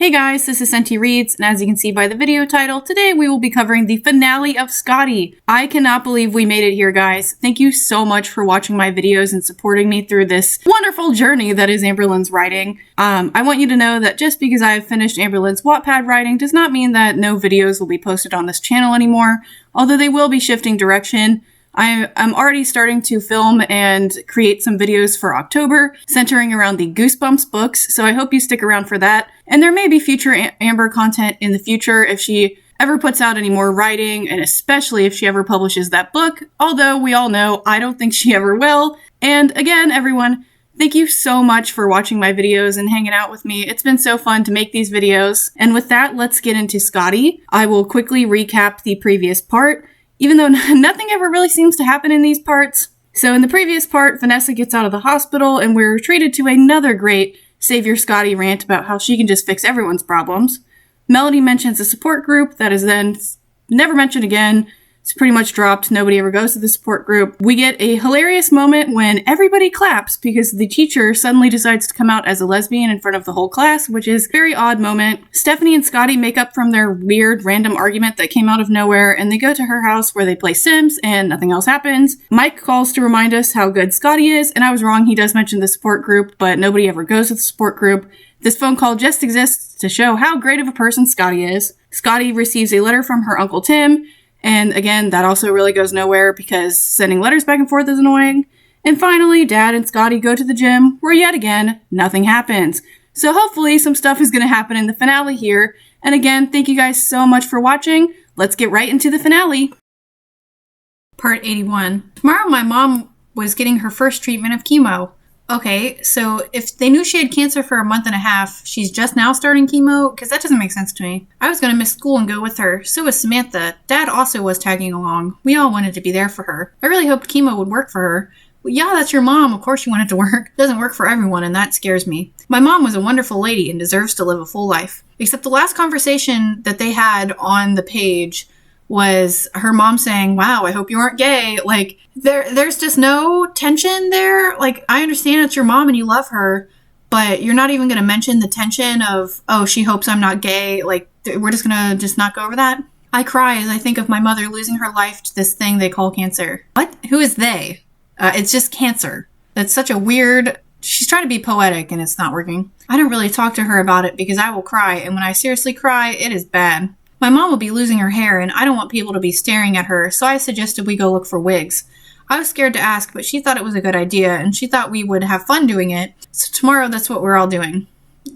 Hey guys, this is Senti Reads, and as you can see by the video title, today we will be covering the finale of Scottie. I cannot believe we made it here, guys. Thank you so much for watching my videos and supporting me through this wonderful journey that is Amberlynn's writing. I want you to know that just because I have finished Amberlynn's Wattpad writing does not mean that no videos will be posted on this channel anymore, although they will be shifting direction. I'm already starting to film and create some videos for October, centering around the Goosebumps books, so I hope you stick around for that. And there may be future Amber content in the future if she ever puts out any more writing, and especially if she ever publishes that book, although we all know I don't think she ever will. And again, everyone, thank you so much for watching my videos and hanging out with me. It's been so fun to make these videos. And with that, let's get into Scottie. I will quickly recap the previous part, even though nothing ever really seems to happen in these parts. So in the previous part, Vanessa gets out of the hospital and we're treated to another great Savior Scottie rant about how she can just fix everyone's problems. Melody mentions a support group that is then never mentioned again. It's pretty much dropped. Nobody ever goes to the support group. We get a hilarious moment when everybody claps because the teacher suddenly decides to come out as a lesbian in front of the whole class, which is a very odd moment. Stephanie and Scottie make up from their weird random argument that came out of nowhere, and they go to her house where they play Sims and nothing else happens. Mike calls to remind us how good Scottie is, and I was wrong. He does mention the support group, but nobody ever goes to the support group. This phone call just exists to show how great of a person Scottie is. Scottie receives a letter from her Uncle Tim, and again, that also really goes nowhere because sending letters back and forth is annoying. And finally, Dad and Scottie go to the gym, where yet again, nothing happens. So hopefully some stuff is going to happen in the finale here. And again, thank you guys so much for watching. Let's get right into the finale. Part 81. Tomorrow my mom was getting her first treatment of chemo. Okay, so if they knew she had cancer for a month and a half, she's just now starting chemo? Because that doesn't make sense to me. I was going to miss school and go with her. So was Samantha. Dad also was tagging along. We all wanted to be there for her. I really hoped chemo would work for her. Well, yeah, that's your mom. Of course you want it to work. It doesn't work for everyone, and that scares me. My mom was a wonderful lady and deserves to live a full life. Except the last conversation that they had on the page was her mom saying, wow, I hope you aren't gay. Like, there's just no tension there. Like, I understand it's your mom and you love her, but you're not even going to mention the tension of, oh, she hopes I'm not gay. Like, we're just going to just not go over that. I cry as I think of my mother losing her life to this thing they call cancer. What? Who is they? It's just cancer. That's such a weird... She's trying to be poetic and it's not working. I don't really talk to her about it because I will cry, and when I seriously cry, it is bad. My mom will be losing her hair, and I don't want people to be staring at her, so I suggested we go look for wigs. I was scared to ask, but she thought it was a good idea, and she thought we would have fun doing it, so tomorrow that's what we're all doing.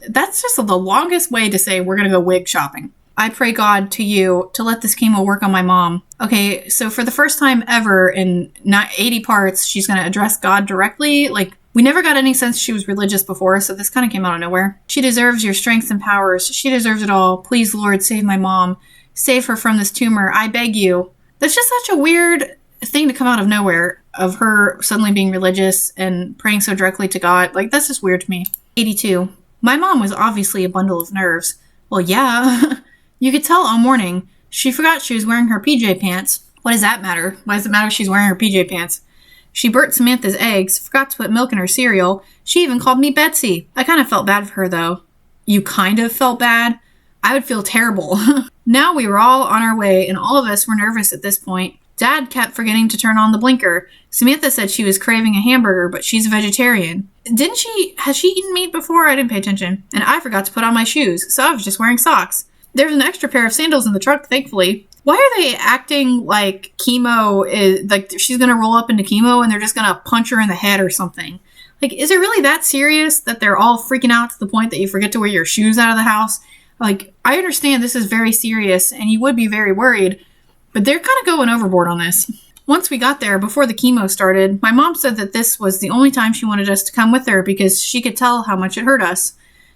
That's just the longest way to say we're going to go wig shopping. I pray God to you to let this chemo work on my mom. Okay, so for the first time ever in not 80 parts, she's going to address God directly. Like, we never got any sense she was religious before, so this kind of came out of nowhere. She deserves your strengths and powers. She deserves it all. Please, Lord, save my mom. Save her from this tumor. I beg you. That's just such a weird thing to come out of nowhere, of her suddenly being religious and praying so directly to God. Like, that's just weird to me. 82. My mom was obviously a bundle of nerves. Well, yeah. You could tell all morning. She forgot she was wearing her PJ pants. What does that matter? Why does it matter if she's wearing her PJ pants? She burnt Samantha's eggs, forgot to put milk in her cereal. She even called me Betsy. I kind of felt bad for her, though. You kind of felt bad? I would feel terrible. Now we were all on our way, and all of us were nervous at this point. Dad kept forgetting to turn on the blinker. Samantha said she was craving a hamburger, but she's a vegetarian. Has she eaten meat before? I didn't pay attention. And I forgot to put on my shoes, so I was just wearing socks. There's an extra pair of sandals in the truck, thankfully. Why are they acting like chemo is, like she's going to roll up into chemo and they're just going to punch her in the head or something? Like, is it really that serious that they're all freaking out to the point that you forget to wear your shoes out of the house? Like, I understand this is very serious and you would be very worried, but they're kind of going overboard on this. Once we got there, before the chemo started, my mom said that this was the only time she wanted us to come with her because she could tell how much it hurt us.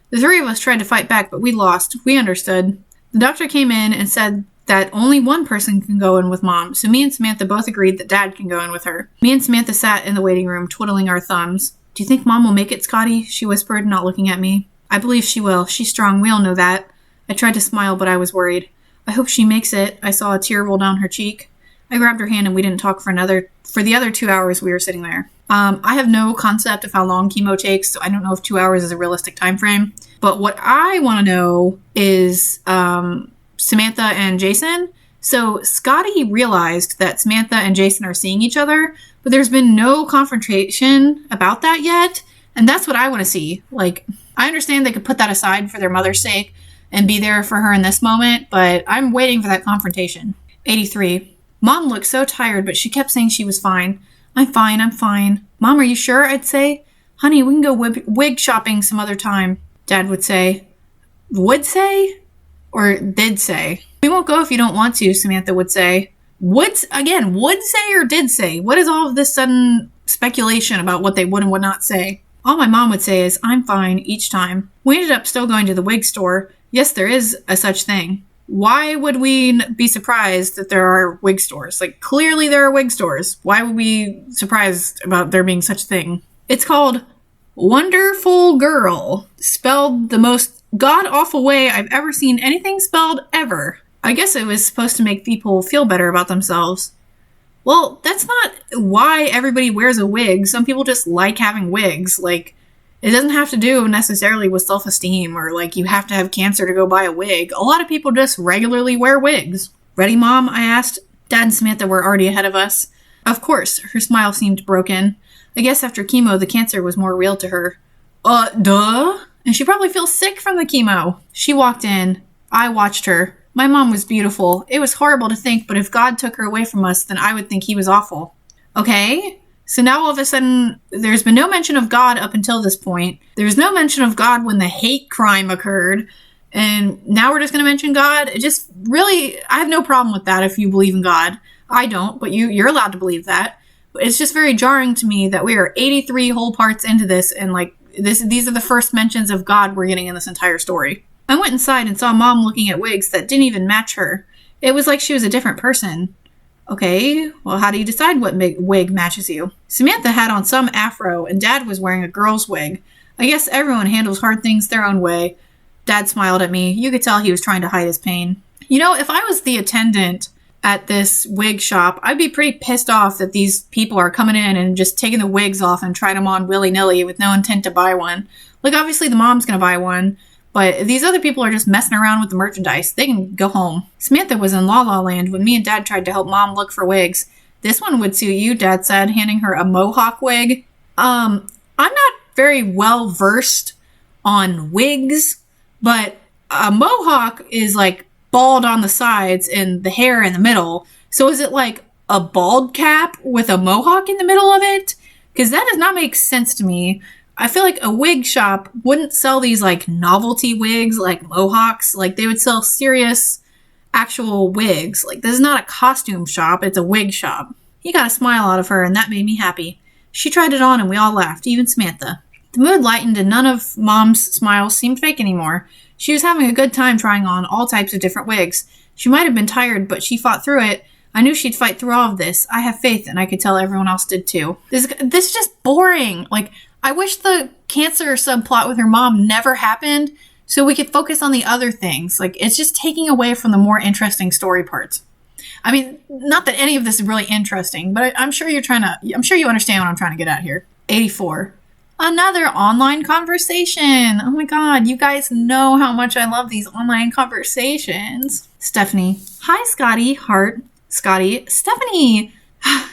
The three of us tried to fight back, but we lost. We understood. The doctor came in and said that only one person can go in with Mom, so me and Samantha both agreed that Dad can go in with her. Me and Samantha sat in the waiting room, twiddling our thumbs. Do you think Mom will make it, Scottie? She whispered, not looking at me. I believe she will. She's strong. We all know that. I tried to smile, but I was worried. I hope she makes it. I saw a tear roll down her cheek. I grabbed her hand and we didn't talk for the other 2 hours we were sitting there. I have no concept of how long chemo takes, so I don't know if 2 hours is a realistic time frame. But what I want to know is Samantha and Jason. So Scottie realized that Samantha and Jason are seeing each other, but there's been no confrontation about that yet. And that's what I want to see. Like, I understand they could put that aside for their mother's sake and be there for her in this moment, but I'm waiting for that confrontation. 83. Mom looked so tired, but she kept saying she was fine. I'm fine, I'm fine. Mom, are you sure? I'd say. Honey, we can go wig shopping some other time. Dad would say. Would say? Or did say? We won't go if you don't want to, Samantha would say. Would say or did say? What is all of this sudden speculation about what they would and would not say? All my mom would say is, I'm fine, each time. We ended up still going to the wig store. Yes, there is a such thing. Why would we be surprised that there are wig stores? Like, clearly there are wig stores. Why would we be surprised about there being such a thing? It's called Wonderful Girl, spelled the most god-awful way I've ever seen anything spelled ever. I guess it was supposed to make people feel better about themselves. Well, that's not why everybody wears a wig. Some people just like having wigs. Like, it doesn't have to do necessarily with self-esteem or like you have to have cancer to go buy a wig. A lot of people just regularly wear wigs. Ready, Mom? I asked. Dad and Samantha were already ahead of us. Of course. Her smile seemed broken. I guess after chemo, the cancer was more real to her. Duh? And she probably feels sick from the chemo. She walked in. I watched her. My mom was beautiful. It was horrible to think, but if God took her away from us, then I would think he was awful. Okay? So now all of a sudden, there's been no mention of God up until this point. There's no mention of God when the hate crime occurred. And now we're just going to mention God? It just really, I have no problem with that if you believe in God. I don't, but you're allowed to believe that. But it's just very jarring to me that we are 83 whole parts into this, and like these are the first mentions of God we're getting in this entire story. I went inside and saw Mom looking at wigs that didn't even match her. It was like she was a different person. Okay, well, how do you decide what wig matches you? Samantha had on some afro, and Dad was wearing a girl's wig. I guess everyone handles hard things their own way. Dad smiled at me. You could tell he was trying to hide his pain. You know, if I was the attendant at this wig shop, I'd be pretty pissed off that these people are coming in and just taking the wigs off and trying them on willy-nilly with no intent to buy one. Like, obviously the mom's gonna buy one, but these other people are just messing around with the merchandise. They can go home. Samantha was in La La Land when me and Dad tried to help Mom look for wigs. This one would suit you, Dad said, handing her a mohawk wig. I'm not very well versed on wigs, but a mohawk is like bald on the sides and the hair in the middle. So is it like a bald cap with a mohawk in the middle of it? Because that does not make sense to me. I feel like a wig shop wouldn't sell these like novelty wigs like mohawks. Like they would sell serious actual wigs. Like this is not a costume shop, it's a wig shop. He got a smile out of her and that made me happy. She tried it on and we all laughed, even Samantha. The mood lightened and none of Mom's smiles seemed fake anymore. She was having a good time trying on all types of different wigs. She might have been tired, but she fought through it. I knew she'd fight through all of this. I have faith and I could tell everyone else did too. This is just boring. Like, I wish the cancer subplot with her mom never happened so we could focus on the other things. Like, it's just taking away from the more interesting story parts. I mean, not that any of this is really interesting, but I'm sure you understand what I'm trying to get at here. 84. Another online conversation. Oh my God, you guys know how much I love these online conversations. Stephanie. Hi, Scottie. Heart. Scottie. Stephanie.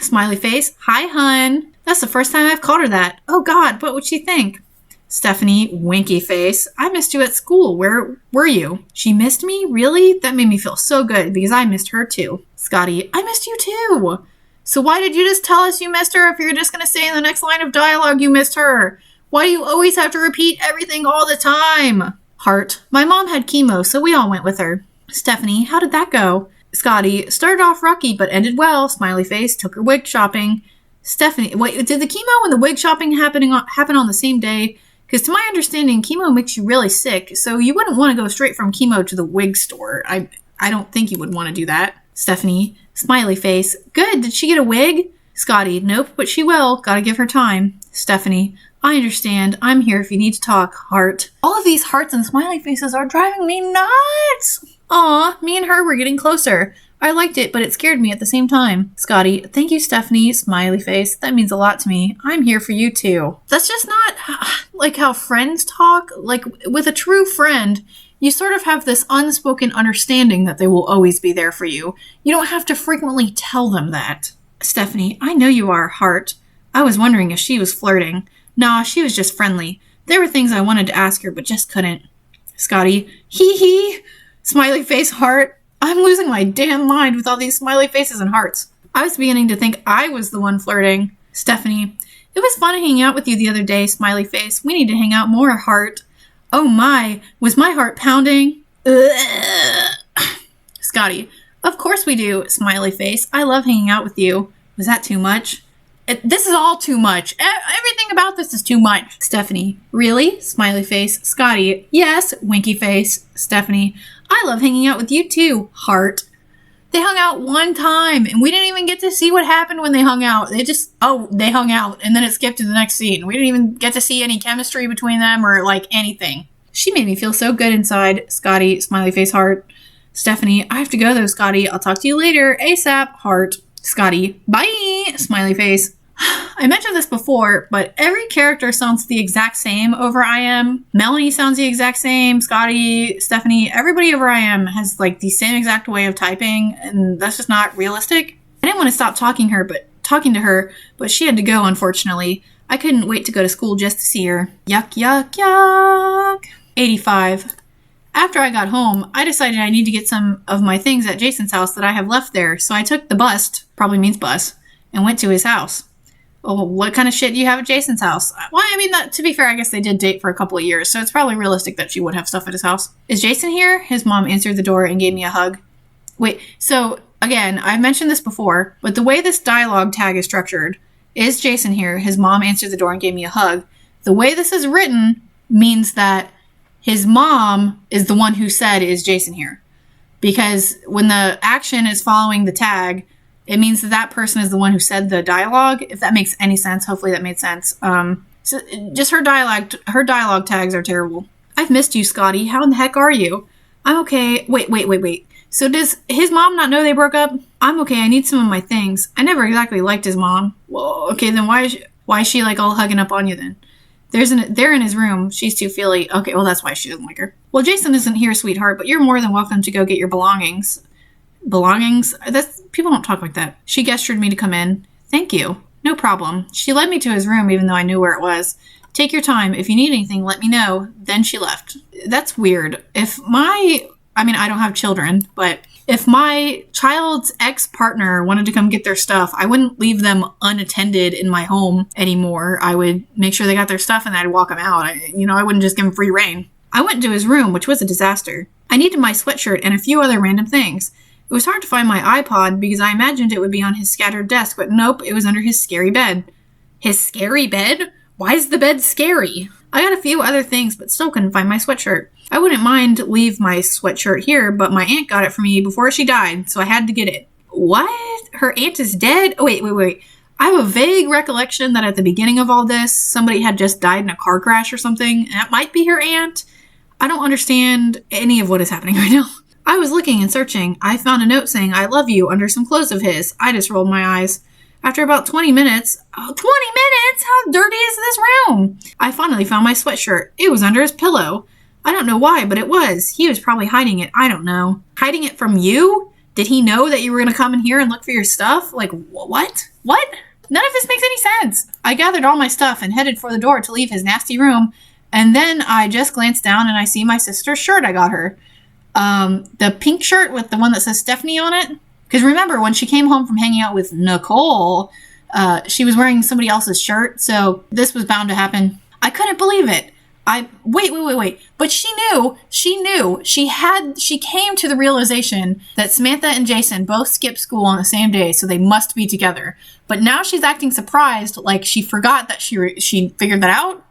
Smiley face. Hi, hun. That's the first time I've called her that. Oh God, what would she think? Stephanie, winky face. I missed you at school. Where were you? She missed me? Really? That made me feel so good because I missed her too. Scottie, I missed you too. So why did you just tell us you missed her if you're just going to say in the next line of dialogue you missed her? Why do you always have to repeat everything all the time? Heart, my mom had chemo, so we all went with her. Stephanie, how did that go? Scottie, started off rocky but ended well. Smiley face, took her wig shopping. Stephanie, wait, did the chemo and the wig shopping happen on the same day? Because to my understanding, chemo makes you really sick, so you wouldn't want to go straight from chemo to the wig store. I don't think you would want to do that. Stephanie, smiley face. Good, did she get a wig? Scottie, nope, but she will. Gotta give her time. Stephanie, I understand. I'm here if you need to talk. Heart. All of these hearts and smiley faces are driving me nuts. Aw, me and her were getting closer. I liked it, but it scared me at the same time. Scottie, thank you, Stephanie. Smiley face. That means a lot to me. I'm here for you too. That's just not like how friends talk. Like with a true friend, you sort of have this unspoken understanding that they will always be there for you. You don't have to frequently tell them that. Stephanie, I know you are, heart. I was wondering if she was flirting. Nah, she was just friendly. There were things I wanted to ask her, but just couldn't. Scottie, hee hee. Smiley face, heart. I'm losing my damn mind with all these smiley faces and hearts. I was beginning to think I was the one flirting. Stephanie, it was fun hanging out with you the other day, smiley face. We need to hang out more, heart. Oh my, was my heart pounding? Ugh. Scottie, of course we do, smiley face. I love hanging out with you. Was that too much? This is all too much. Everything about this is too much. Stephanie, really? Smiley face. Scottie, yes, winky face. Stephanie, I love hanging out with you too, heart. They hung out one time, and we didn't even get to see what happened when they hung out. They hung out, and then it skipped to the next scene. We didn't even get to see any chemistry between them or, like, anything. She made me feel so good inside. Scottie, smiley face, heart. Stephanie, I have to go though, Scottie. I'll talk to you later. ASAP, heart. Scottie, bye, smiley face. I mentioned this before, but every character sounds the exact same over I Am. Melanie sounds the exact same. Scottie, Stephanie, everybody over I Am has like the same exact way of typing, and that's just not realistic. I didn't want to stop talking to her, but she had to go, unfortunately. I couldn't wait to go to school just to see her. Yuck, yuck, yuck. 85. After I got home, I decided I need to get some of my things at Jason's house that I have left there, so I took the bus, probably means bus, and went to his house. Oh, what kind of shit do you have at Jason's house? Well, I mean, to be fair, I guess they did date for a couple of years, so it's probably realistic that she would have stuff at his house. Is Jason here? His mom answered the door and gave me a hug. Wait, so, again, I've mentioned this before, but the way this dialogue tag is structured, is Jason here? His mom answered the door and gave me a hug. The way this is written means that his mom is the one who said, is Jason here? Because when the action is following the tag, it means that that person is the one who said the dialogue, if that makes any sense. Hopefully that made sense. So just her dialogue tags are terrible. I've missed you, Scottie. How in the heck are you? I'm okay. Wait. So does his mom not know they broke up? I'm okay. I need some of my things. I never exactly liked his mom. Well, okay, then why is she like all hugging up on you then? They're in his room. She's too feely. Okay, well, that's why she doesn't like her. Well, Jason isn't here, sweetheart, but you're more than welcome to go get your belongings. Belongings? People don't talk like that. She gestured me to come in. Thank you. No problem. She led me to his room, even though I knew where it was. Take your time. If you need anything, let me know. Then she left. That's weird. I don't have children, but if my child's ex-partner wanted to come get their stuff, I wouldn't leave them unattended in my home anymore. I would make sure they got their stuff and I'd walk them out. I wouldn't just give them free reign. I went to his room, which was a disaster. I needed my sweatshirt and a few other random things. It was hard to find my iPod because I imagined it would be on his scattered desk, but nope, it was under his scary bed. His scary bed? Why is the bed scary? I got a few other things, but still couldn't find my sweatshirt. I wouldn't mind leave my sweatshirt here, but my aunt got it for me before she died, so I had to get it. What? Her aunt is dead? Oh, wait. I have a vague recollection that at the beginning of all this, somebody had just died in a car crash or something, and that might be her aunt. I don't understand any of what is happening right now. I was looking and searching. I found a note saying, I love you, under some clothes of his. I just rolled my eyes. After about 20 minutes, 20 minutes? How dirty is this room? I finally found my sweatshirt. It was under his pillow. I don't know why, but it was. He was probably hiding it. I don't know. Hiding it from you? Did he know that you were going to come in here and look for your stuff? Like, what? What? None of this makes any sense. I gathered all my stuff and headed for the door to leave his nasty room, and then I just glanced down and I see my sister's shirt I got her. The pink shirt with the one that says Stephanie on it. Because remember, when she came home from hanging out with Nicole, she was wearing somebody else's shirt, so this was bound to happen. I couldn't believe it. Wait. But she knew. She came to the realization that Samantha and Jason both skipped school on the same day, so they must be together. But now she's acting surprised, like she forgot that she figured that out.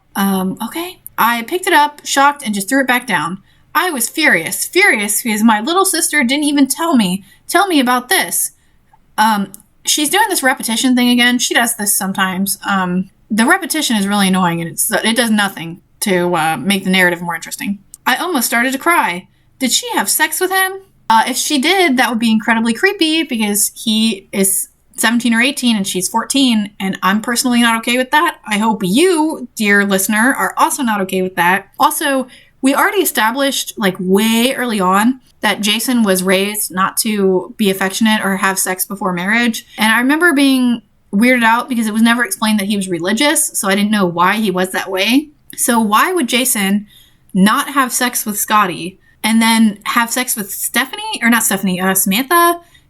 Okay. I picked it up, shocked, and just threw it back down. I was furious because my little sister didn't even tell me about this. She's doing this repetition thing again. She does this sometimes. The repetition is really annoying, and it does nothing to make the narrative more interesting. I almost started to cry. Did she have sex with him? If she did, that would be incredibly creepy because he is 17 or 18 and she's 14, and I'm personally not okay with that. I hope you, dear listener, are also not okay with that. Also, we already established, like, way early on that Jason was raised not to be affectionate or have sex before marriage. And I remember being weirded out because it was never explained that he was religious, so I didn't know why he was that way. So why would Jason not have sex with Scottie and then have sex with Samantha?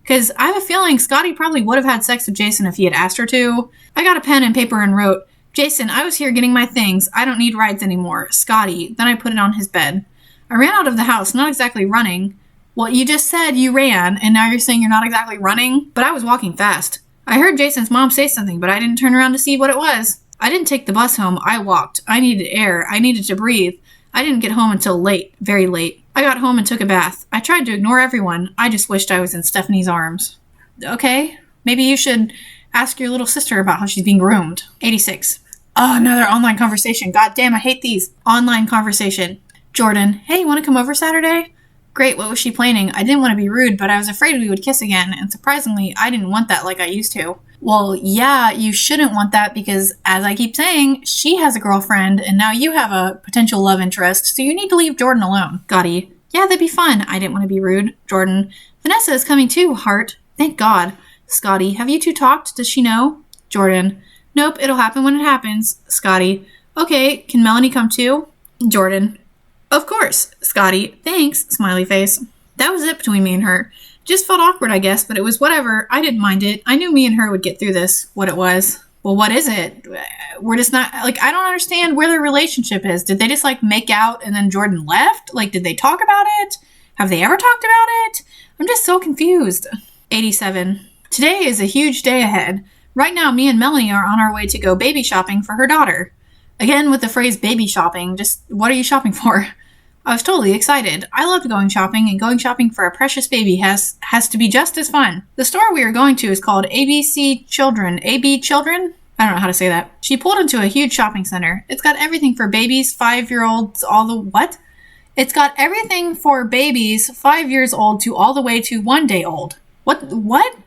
Because I have a feeling Scottie probably would have had sex with Jason if he had asked her to. I got a pen and paper and wrote, Jason, I was here getting my things. I don't need rides anymore. Scottie. Then I put it on his bed. I ran out of the house, not exactly running. Well, you just said you ran, and now you're saying you're not exactly running? But I was walking fast. I heard Jason's mom say something, but I didn't turn around to see what it was. I didn't take the bus home. I walked. I needed air. I needed to breathe. I didn't get home until late, very late. I got home and took a bath. I tried to ignore everyone. I just wished I was in Stephanie's arms. Okay, maybe you should ask your little sister about how she's being groomed. 86. Oh, another online conversation. God damn, I hate these. Online conversation. Jordan, hey, you want to come over Saturday? Great, what was she planning? I didn't want to be rude, but I was afraid we would kiss again, and surprisingly, I didn't want that like I used to. Well, yeah, you shouldn't want that because, as I keep saying, she has a girlfriend, and now you have a potential love interest, so you need to leave Jordan alone. Scottie, yeah, that'd be fun. I didn't want to be rude. Jordan, Vanessa is coming too, heart. Thank God. Scottie, have you two talked? Does she know? Jordan, nope, it'll happen when it happens. Scottie, okay, can Melanie come too? Jordan, of course. Scottie, thanks, smiley face. That was it between me and her. Just felt awkward, I guess, but it was whatever. I didn't mind it. I knew me and her would get through this, what it was. Well, what is it? We're just not, like, I don't understand where their relationship is. Did they just, like, make out and then Jordan left? Like, did they talk about it? Have they ever talked about it? I'm just so confused. 87. Today is a huge day ahead. Right now, me and Melanie are on our way to go baby shopping for her daughter. Again, with the phrase baby shopping, just what are you shopping for? I was totally excited. I loved going shopping, and going shopping for a precious baby has to be just as fun. The store we are going to is called ABC Children. AB Children? I don't know how to say that. She pulled into a huge shopping center. It's got everything for babies, 5-year-olds, all the what? It's got everything for babies 5 years old to all the way to 1 day old. What?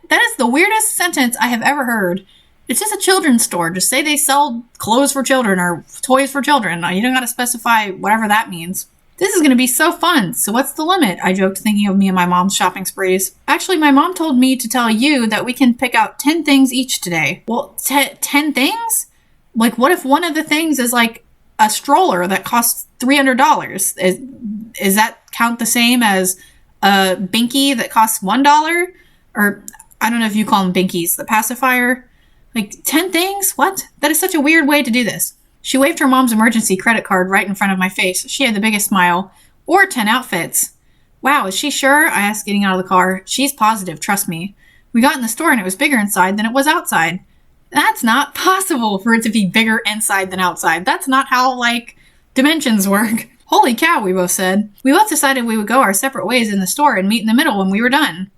That is the weirdest sentence I have ever heard. It's just a children's store. Just say they sell clothes for children or toys for children. You don't got to specify whatever that means. This is going to be so fun. So what's the limit? I joked, thinking of me and my mom's shopping sprees. Actually, my mom told me to tell you that we can pick out 10 things each today. Well, 10 things? Like, what if one of the things is like a stroller that costs $300? Is that count the same as a binky that costs $1? Or, I don't know if you call them binkies, the pacifier. Like, 10 things? What? That is such a weird way to do this. She waved her mom's emergency credit card right in front of my face. She had the biggest smile. Or 10 outfits. Wow, is she sure? I asked, getting out of the car. She's positive, trust me. We got in the store and it was bigger inside than it was outside. That's not possible for it to be bigger inside than outside. That's not how, like, dimensions work. Holy cow, we both said. We both decided we would go our separate ways in the store and meet in the middle when we were done.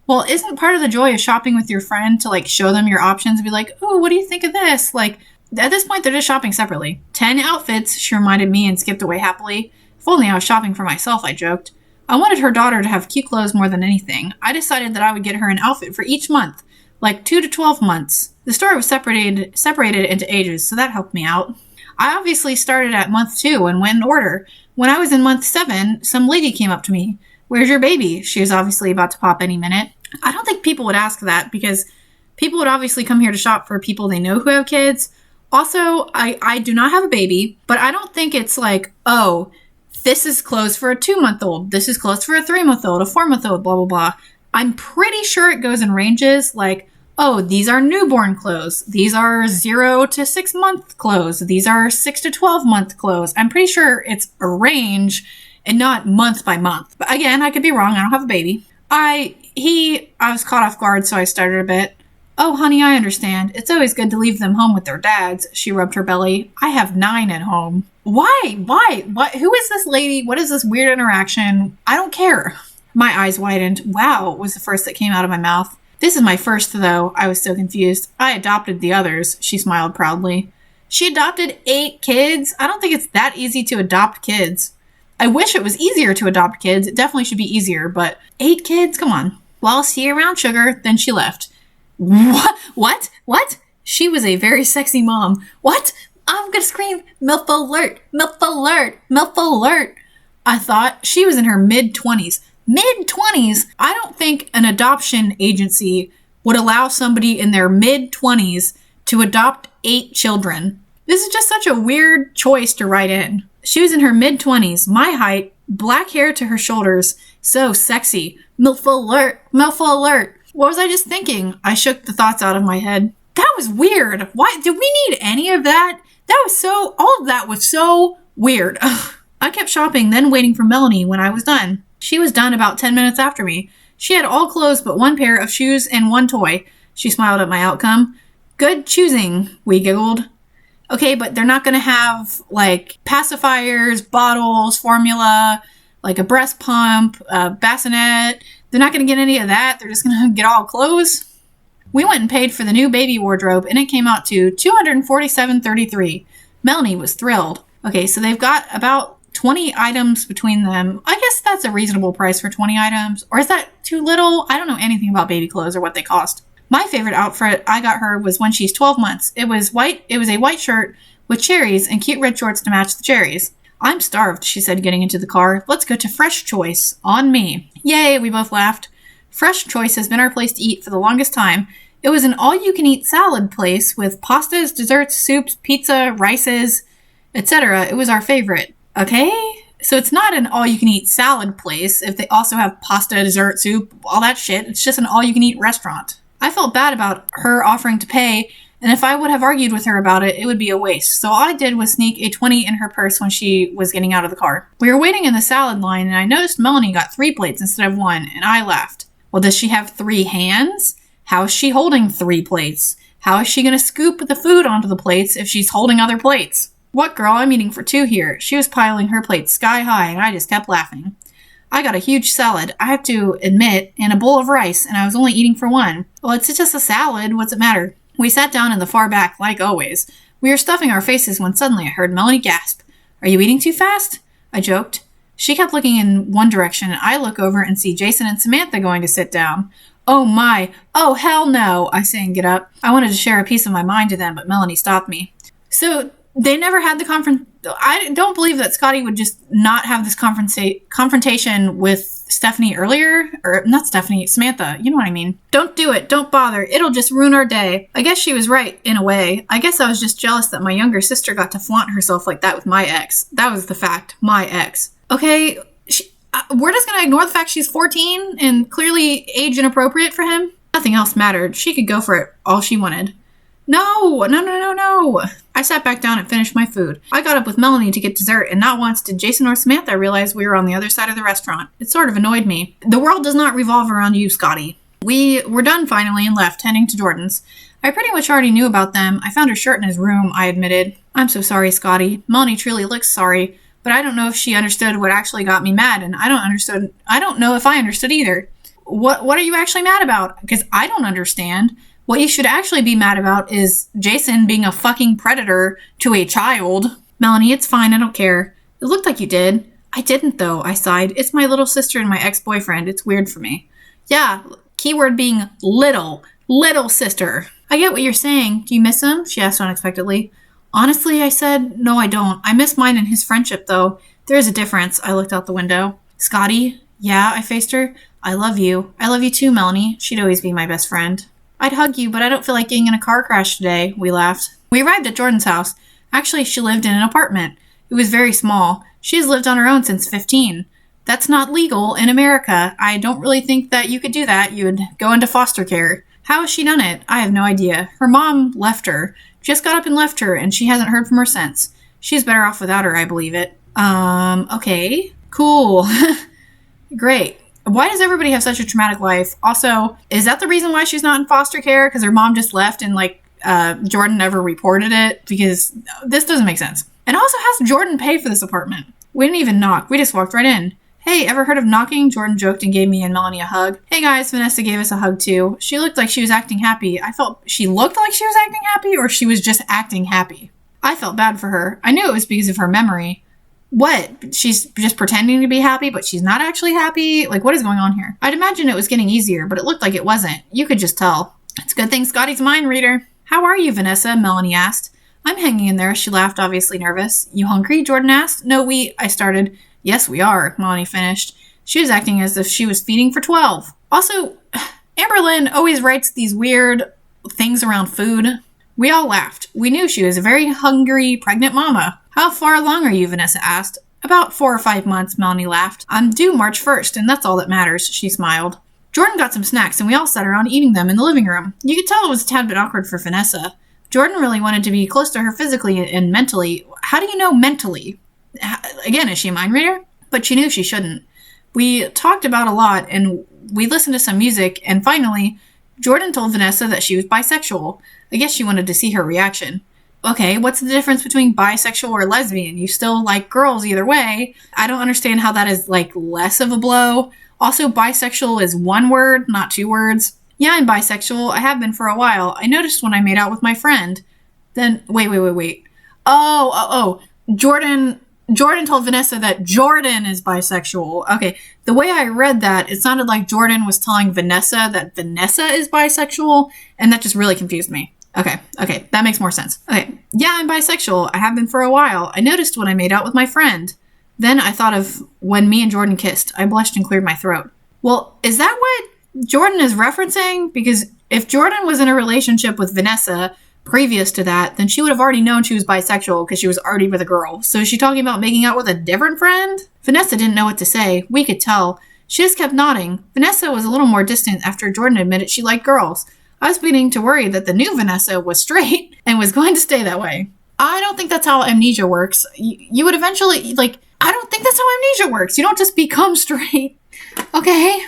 Well, isn't part of the joy of shopping with your friend to, like, show them your options and be like, oh, what do you think of this? Like, at this point, they're just shopping separately. 10 outfits, she reminded me and skipped away happily. If only I was shopping for myself, I joked. I wanted her daughter to have cute clothes more than anything. I decided that I would get her an outfit for each month, like 2 to 12 months. The store was separated into ages, so that helped me out. I obviously started at month 2 and went in order. When I was in month 7, some lady came up to me. Where's your baby? She was obviously about to pop any minute. I don't think people would ask that because people would obviously come here to shop for people they know who have kids. Also, I do not have a baby, but I don't think it's like, oh, this is clothes for a 2-month-old. This is clothes for a 3-month-old, a 4-month-old, blah, blah, blah. I'm pretty sure it goes in ranges like, oh, these are newborn clothes. These are 0 to 6-month clothes. These are 6 to 12-month clothes. I'm pretty sure it's a range and not month by month. But again, I could be wrong. I don't have a baby. I was caught off guard, so I started a bit. Oh, honey, I understand. It's always good to leave them home with their dads. She rubbed her belly. I have 9 at home. Why? What? Who is this lady? What is this weird interaction? I don't care. My eyes widened. Wow, was the first that came out of my mouth. This is my first, though. I was so confused. I adopted the others. She smiled proudly. She adopted 8 kids? I don't think it's that easy to adopt kids. I wish it was easier to adopt kids. It definitely should be easier, but 8 kids? Come on. Well, see you around, sugar. Then she left. What? She was a very sexy mom. What? I'm gonna scream, MILF alert, MILF alert, MILF alert. I thought she was in her mid-20s. Mid-20s? I don't think an adoption agency would allow somebody in their mid-20s to adopt 8 children. This is just such a weird choice to write in. She was in her mid-20s, my height, black hair to her shoulders, so sexy. MILF alert, MILF alert. What was I just thinking? I shook the thoughts out of my head. That was weird. Why did we need any of that? All of that was so weird. Ugh. I kept shopping, then waiting for Melanie when I was done. She was done about 10 minutes after me. She had all clothes but 1 pair of shoes and 1 toy. She smiled at my outcome. Good choosing, we giggled. Okay, but they're not going to have, like, pacifiers, bottles, formula, like a breast pump, a bassinet. They're not going to get any of that. They're just going to get all clothes. We went and paid for the new baby wardrobe, and it came out to $247.33. Melanie was thrilled. Okay, so they've got about 20 items between them. I guess that's a reasonable price for 20 items. Or is that too little? I don't know anything about baby clothes or what they cost. My favorite outfit I got her was when she's 12 months. It was a white shirt with cherries and cute red shorts to match the cherries. I'm starved, she said, getting into the car. Let's go to Fresh Choice. On me. Yay, we both laughed. Fresh Choice has been our place to eat for the longest time. It was an all-you-can-eat salad place with pastas, desserts, soups, pizza, rices, etc. It was our favorite. Okay? So it's not an all-you-can-eat salad place if they also have pasta, dessert, soup, all that shit. It's just an all-you-can-eat restaurant. I felt bad about her offering to pay, and if I would have argued with her about it, it would be a waste. So all I did was sneak a 20 in her purse when she was getting out of the car. We were waiting in the salad line, and I noticed Melanie got 3 plates instead of 1, and I laughed. Well, does she have 3 hands? How is she holding 3 plates? How is she going to scoop the food onto the plates if she's holding other plates? What, girl? I'm eating for 2 here. She was piling her plates sky high, and I just kept laughing. I got a huge salad, I have to admit, and a bowl of rice, and I was only eating for 1. Well, it's just a salad. What's it matter? We sat down in the far back, like always. We were stuffing our faces when suddenly I heard Melanie gasp. Are you eating too fast? I joked. She kept looking in one direction, and I look over and see Jason and Samantha going to sit down. Oh my, oh hell no, I say and get up. I wanted to share a piece of my mind to them, but Melanie stopped me. So they never had the I don't believe that Scottie would just not have this confrontation with Stephanie earlier. Or not Stephanie, Samantha. You know what I mean. Don't do it. Don't bother. It'll just ruin our day. I guess she was right, in a way. I guess I was just jealous that my younger sister got to flaunt herself like that with my ex. That was the fact. My ex. Okay, we're just going to ignore the fact she's 14 and clearly age inappropriate for him. Nothing else mattered. She could go for it all she wanted. No. I sat back down and finished my food. I got up with Melanie to get dessert, and not once did Jason or Samantha realize we were on the other side of the restaurant. It sort of annoyed me. The world does not revolve around you, Scottie. We were done finally and left, heading to Jordan's. I pretty much already knew about them. I found her shirt in his room, I admitted. I'm so sorry, Scottie. Melanie truly looks sorry, but I don't know if she understood what actually got me mad, and I don't know if I understood either. What are you actually mad about? Because I don't understand. What you should actually be mad about is Jason being a fucking predator to a child. Melanie, it's fine. I don't care. It looked like you did. I didn't, though, I sighed. It's my little sister and my ex-boyfriend. It's weird for me. Yeah, keyword being little. Little sister. I get what you're saying. Do you miss him? She asked unexpectedly. Honestly, I said, no, I don't. I miss mine and his friendship, though. There is a difference. I looked out the window. Scottie? Yeah, I faced her. I love you. I love you too, Melanie. She'd always be my best friend. I'd hug you, but I don't feel like getting in a car crash today, we laughed. We arrived at Jordan's house. Actually, she lived in an apartment. It was very small. She has lived on her own since 15. That's not legal in America. I don't really think that you could do that. You would go into foster care. How has she done it? I have no idea. Her mom left her. Just got up and left her, and she hasn't heard from her since. She's better off without her, I believe it. Okay. Cool. Great. Why does everybody have such a traumatic life? Also, is that the reason why she's not in foster care? Because her mom just left and, Jordan never reported it? Because this doesn't make sense. And also, has Jordan pay for this apartment? We didn't even knock. We just walked right in. Hey, ever heard of knocking? Jordan joked and gave me and Melanie a hug. Hey guys, Vanessa gave us a hug too. She looked like she was acting happy. I felt she looked like she was acting happy, or she was just acting happy. I felt bad for her. I knew it was because of her memory. What? She's just pretending to be happy, but she's not actually happy? Like, what is going on here? I'd imagine it was getting easier, but it looked like it wasn't. You could just tell. It's a good thing Scottie's a mind reader. How are you, Vanessa? Melanie asked. I'm hanging in there, she laughed, obviously nervous. You hungry? Jordan asked. No, I started. Yes, we are, Melanie finished. She was acting as if she was feeding for 12. Also, Amberlynn always writes these weird things around food. We all laughed. We knew she was a very hungry, pregnant mama. How far along are you? Vanessa asked. About 4 or 5 months, Melanie laughed. I'm due March 1st, and that's all that matters, she smiled. Jordan got some snacks, and we all sat around eating them in the living room. You could tell it was a tad bit awkward for Vanessa. Jordan really wanted to be close to her physically and mentally. How do you know mentally? Again, is she a mind reader? But she knew she shouldn't. We talked about a lot, and we listened to some music, and finally, Jordan told Vanessa that she was bisexual. I guess she wanted to see her reaction. Okay, what's the difference between bisexual or lesbian? You still like girls either way. I don't understand how that is, like, less of a blow. Also, bisexual is one word, not 2 words. Yeah, I'm bisexual. I have been for a while. I noticed when I made out with my friend. Then, wait. Oh. Jordan told Vanessa that Jordan is bisexual. Okay, the way I read that, it sounded like Jordan was telling Vanessa that Vanessa is bisexual, and that just really confused me. Okay, that makes more sense. Okay, yeah, I'm bisexual. I have been for a while. I noticed when I made out with my friend. Then I thought of when me and Jordan kissed. I blushed and cleared my throat. Well, is that what Jordan is referencing? Because if Jordan was in a relationship with Vanessa previous to that, then she would have already known she was bisexual because she was already with a girl. So is she talking about making out with a different friend? Vanessa didn't know what to say. We could tell. She just kept nodding. Vanessa was a little more distant after Jordan admitted she liked girls. I was beginning to worry that the new Vanessa was straight and was going to stay that way. I don't think that's how amnesia works. You would eventually, I don't think that's how amnesia works. You don't just become straight. Okay.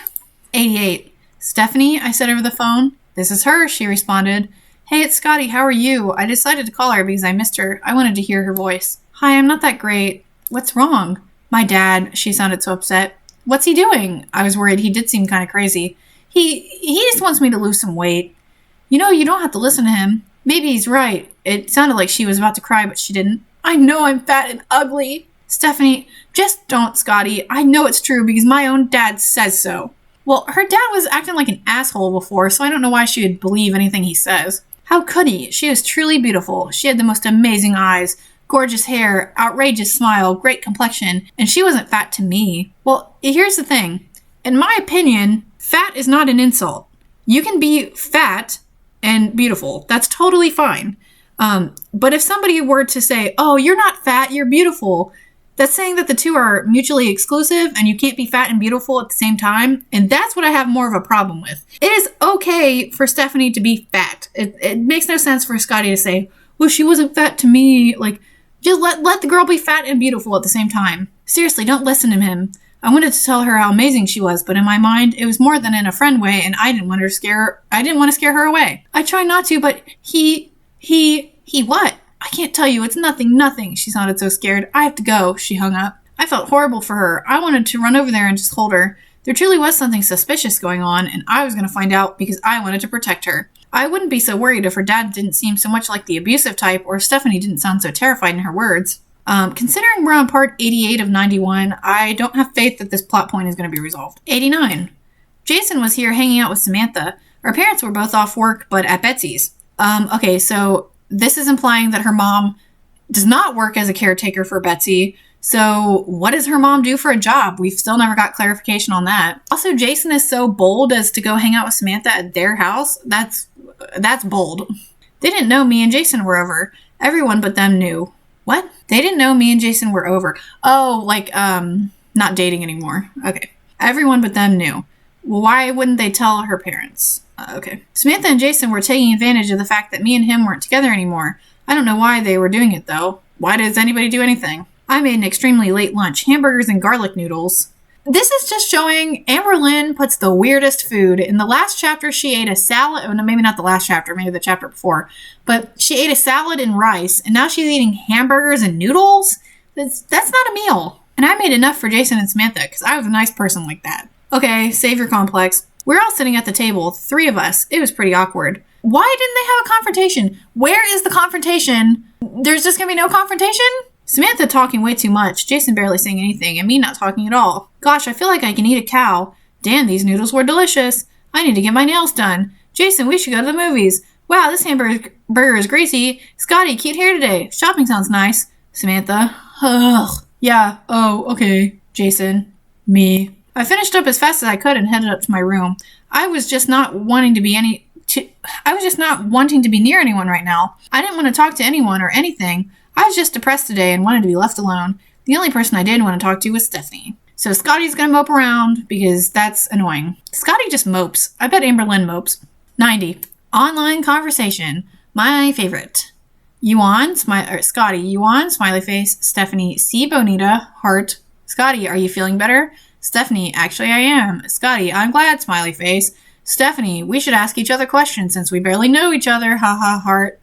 88. Stephanie, I said over the phone. This is her, she responded. Hey, it's Scottie. How are you? I decided to call her because I missed her. I wanted to hear her voice. Hi, I'm not that great. What's wrong? My dad. She sounded so upset. What's he doing? I was worried. He did seem kind of crazy. He just wants me to lose some weight. You know, you don't have to listen to him. Maybe he's right. It sounded like she was about to cry, but she didn't. I know I'm fat and ugly. Stephanie, just don't, Scottie. I know it's true because my own dad says so. Well, her dad was acting like an asshole before, so I don't know why she would believe anything he says. How could he? She was truly beautiful. She had the most amazing eyes, gorgeous hair, outrageous smile, great complexion, and she wasn't fat to me. Well, here's the thing. In my opinion, fat is not an insult. You can be fat and beautiful. That's totally fine. But if somebody were to say, oh, you're not fat, you're beautiful, that's saying that the two are mutually exclusive and you can't be fat and beautiful at the same time. And that's what I have more of a problem with. It is okay for Stephanie to be fat. It makes no sense for Scottie to say, well, she wasn't fat to me. Like, just let the girl be fat and beautiful at the same time. Seriously, don't listen to him. I wanted to tell her how amazing she was, but in my mind, it was more than in a friend way, and I didn't want to scare her away. I try not to, but he what? I can't tell you. It's nothing. She sounded so scared. I have to go. She hung up. I felt horrible for her. I wanted to run over there and just hold her. There truly was something suspicious going on, and I was going to find out because I wanted to protect her. I wouldn't be so worried if her dad didn't seem so much like the abusive type, or if Stephanie didn't sound so terrified in her words. Considering we're on part 88 of 91, I don't have faith that this plot point is going to be resolved. 89. Jason was here hanging out with Samantha. Our parents were both off work, but at Betsy's. Okay, so this is implying that her mom does not work as a caretaker for Betsy. So what does her mom do for a job? We've still never got clarification on that. Also, Jason is so bold as to go hang out with Samantha at their house. That's bold. They didn't know me and Jason were over. Everyone but them knew. What? They didn't know me and Jason were over. Oh, not dating anymore. Okay. Everyone but them knew. Well, why wouldn't they tell her parents? Okay. Samantha and Jason were taking advantage of the fact that me and him weren't together anymore. I don't know why they were doing it, though. Why does anybody do anything? I made an extremely late lunch. Hamburgers and garlic noodles. This is just showing Amberlynn puts the weirdest food. In the last chapter, she ate a salad. Oh, no, maybe not the last chapter. Maybe the chapter before. But she ate a salad and rice. And now she's eating hamburgers and noodles? That's not a meal. And I made enough for Jason and Samantha because I was a nice person like that. Okay, savior complex. We're all sitting at the table, 3 of us. It was pretty awkward. Why didn't they have a confrontation? Where is the confrontation? There's just going to be no confrontation? Samantha talking way too much, Jason barely saying anything, and me not talking at all. Gosh, I feel like I can eat a cow. Damn, these noodles were delicious. I need to get my nails done. Jason, we should go to the movies. Wow, this hamburger is greasy. Scottie, cute hair today. Shopping sounds nice. Samantha. Ugh. Yeah, oh, okay. Jason. Me. I finished up as fast as I could and headed up to my room. I was just not wanting to be near anyone right now. I didn't want to talk to anyone or anything. I was just depressed today and wanted to be left alone. The only person I did want to talk to was Stephanie. So Scottie's gonna mope around because that's annoying. Scottie just mopes. I bet Amberlynn mopes. 90. Online conversation. My favorite. Scottie, you on? Smiley face. Stephanie, see Bonita, heart. Scottie, are you feeling better? Stephanie, actually I am. Scottie, I'm glad, smiley face. Stephanie, we should ask each other questions since we barely know each other, haha, heart.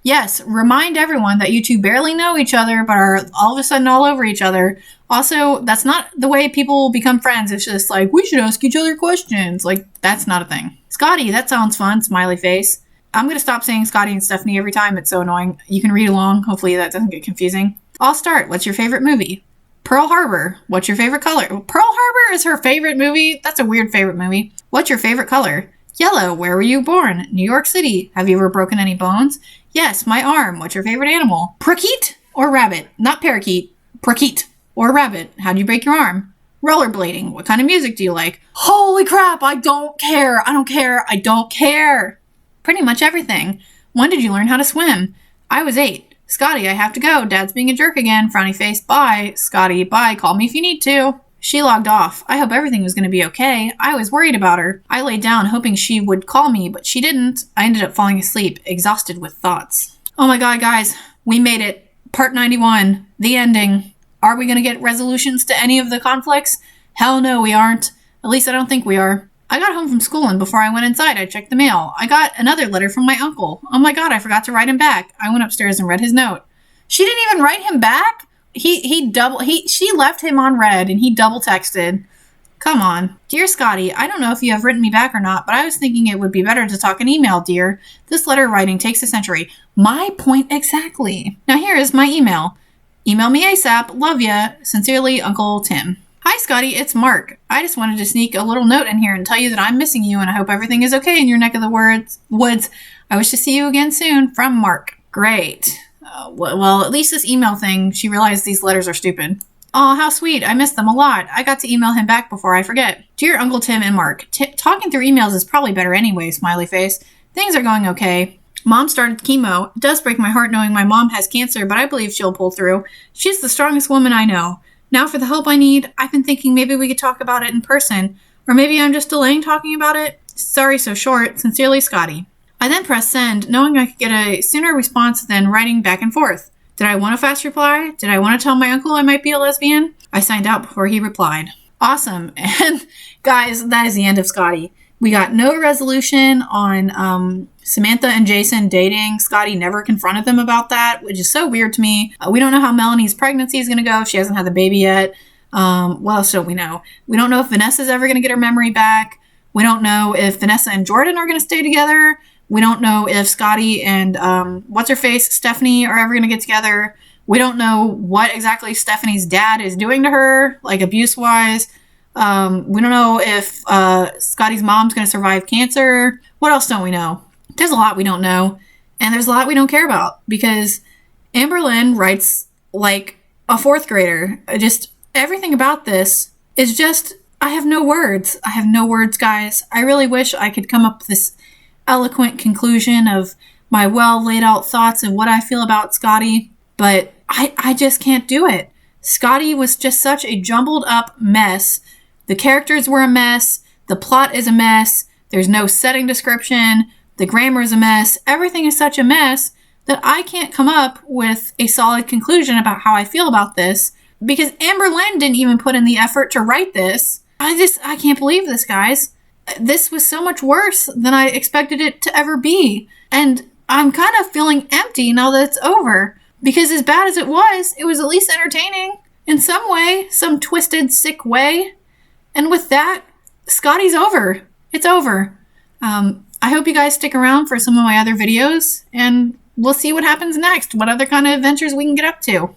Yes, remind everyone that you two barely know each other but are all of a sudden all over each other. Also, that's not the way people become friends. It's just like, we should ask each other questions. Like, that's not a thing. Scottie, that sounds fun, smiley face. I'm going to stop saying Scottie and Stephanie every time. It's so annoying. You can read along. Hopefully that doesn't get confusing. I'll start. What's your favorite movie? Pearl Harbor. What's your favorite color? Pearl Harbor is her favorite movie? That's a weird favorite movie. What's your favorite color? Yellow. Where were you born? New York City. Have you ever broken any bones? Yes, my arm. What's your favorite animal? Parakeet or rabbit? Not parakeet. Parakeet or rabbit. How'd you break your arm? Rollerblading. What kind of music do you like? Holy crap, I don't care. I don't care. I don't care. Pretty much everything. When did you learn how to swim? I was 8. Scottie, I have to go. Dad's being a jerk again. Frowny face. Bye. Scottie, bye. Call me if you need to. She logged off. I hope everything was going to be okay. I was worried about her. I laid down hoping she would call me, but she didn't. I ended up falling asleep, exhausted with thoughts. Oh my god, guys. We made it. Part 91. The ending. Are we going to get resolutions to any of the conflicts? Hell no, we aren't. At least I don't think we are. I got home from school and before I went inside, I checked the mail. I got another letter from my uncle. Oh my god, I forgot to write him back. I went upstairs and read his note. She didn't even write him back? She left him on read and he double texted. Come on. Dear Scottie, I don't know if you have written me back or not, but I was thinking it would be better to talk in email, dear. This letter writing takes a century. My point exactly. Now here is my email. Email me ASAP. Love ya. Sincerely, Uncle Tim. Hi, Scottie. It's Mark. I just wanted to sneak a little note in here and tell you that I'm missing you and I hope everything is okay in your neck of the woods. I wish to see you again soon. From Mark. Great. Well, at least this email thing, she realized these letters are stupid. Aw, how sweet. I miss them a lot. I got to email him back before I forget. Dear Uncle Tim and Mark, talking through emails is probably better anyway, smiley face. Things are going okay. Mom started chemo. It does break my heart knowing my mom has cancer, but I believe she'll pull through. She's the strongest woman I know. Now for the help I need, I've been thinking maybe we could talk about it in person. Or maybe I'm just delaying talking about it. Sorry so short. Sincerely, Scottie. I then pressed send, knowing I could get a sooner response than writing back and forth. Did I want a fast reply? Did I want to tell my uncle I might be a lesbian? I signed out before he replied. Awesome. And guys, that is the end of Scottie. We got no resolution on Samantha and Jason dating. Scottie never confronted them about that, which is so weird to me. We don't know how Melanie's pregnancy is going to go. She hasn't had the baby yet. What else don't we know? We don't know if Vanessa's ever going to get her memory back. We don't know if Vanessa and Jordan are going to stay together. We don't know if Scottie and what's-her-face, Stephanie, are ever going to get together. We don't know what exactly Stephanie's dad is doing to her, like abuse-wise. We don't know if Scottie's mom's going to survive cancer. What else don't we know? There's a lot we don't know. And there's a lot we don't care about. Because Amberlynn writes like a 4th grader. Just everything about this is just, I have no words. I have no words, guys. I really wish I could come up with this eloquent conclusion of my well laid out thoughts and what I feel about Scottie. But I just can't do it. Scottie was just such a jumbled up mess. The characters were a mess. The plot is a mess. There's no setting description. The grammar is a mess. Everything is such a mess that I can't come up with a solid conclusion about how I feel about this because Amberlynn didn't even put in the effort to write this. I can't believe this, guys. This was so much worse than I expected it to ever be. And I'm kind of feeling empty now that it's over because as bad as it was at least entertaining in some way, some twisted, sick way. And with that, Scottie's over. It's over. I hope you guys stick around for some of my other videos, and we'll see what happens next, what other kind of adventures we can get up to.